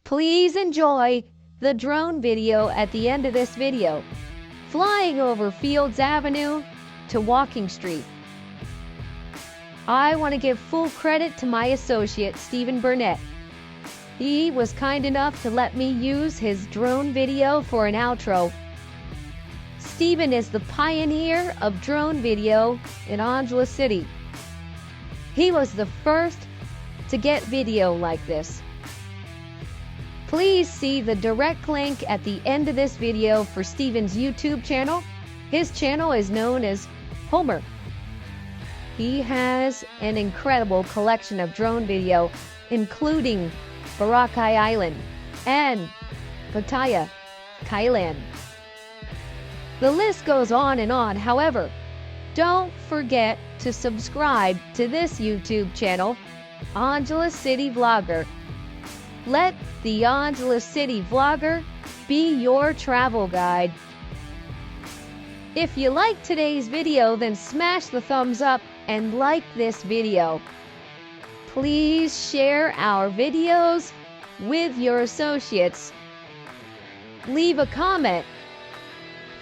Please enjoy the drone video at the end of this video, flying over Fields Avenue to Walking Street. I want to give full credit to my associate, Stephen Burnett. He was kind enough to let me use his drone video for an outro. Stephen is the pioneer of drone video in Angeles City. He was the first to get video like this. Please see the direct link at the end of this video for Stephen's YouTube channel. His channel is known as Homer. He has an incredible collection of drone video, including Boracay Island and Pattaya, Thailand. The list goes on and on. However, don't forget to subscribe to this YouTube channel, Angeles City Vlogger. Let the Angeles City Vlogger be your travel guide. If you like today's video, then smash the thumbs up and like this video. Please share our videos with your associates. Leave a comment.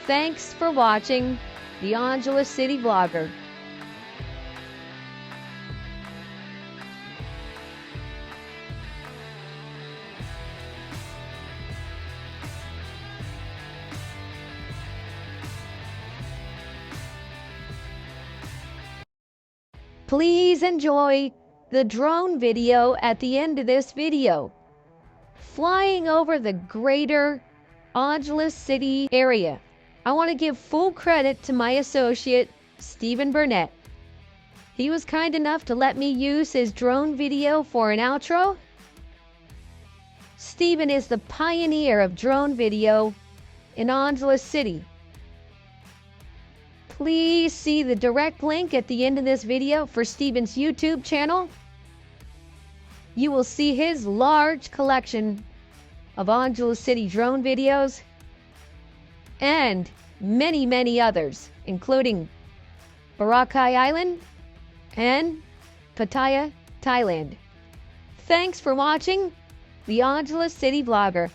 Thanks for watching the Angeles City Vlogger. Please enjoy the drone video at the end of this video, flying over the greater Angeles City area. I want to give full credit to my associate, Stephen Burnett. He was kind enough to let me use his drone video for an outro. Stephen is the pioneer of drone video in Angeles City. Please see the direct link at the end of this video for Stephen's YouTube channel. You will see his large collection of Angeles City drone videos and many, many others, including Boracay Island and Pattaya, Thailand. Thanks for watching the Angeles City Vlogger.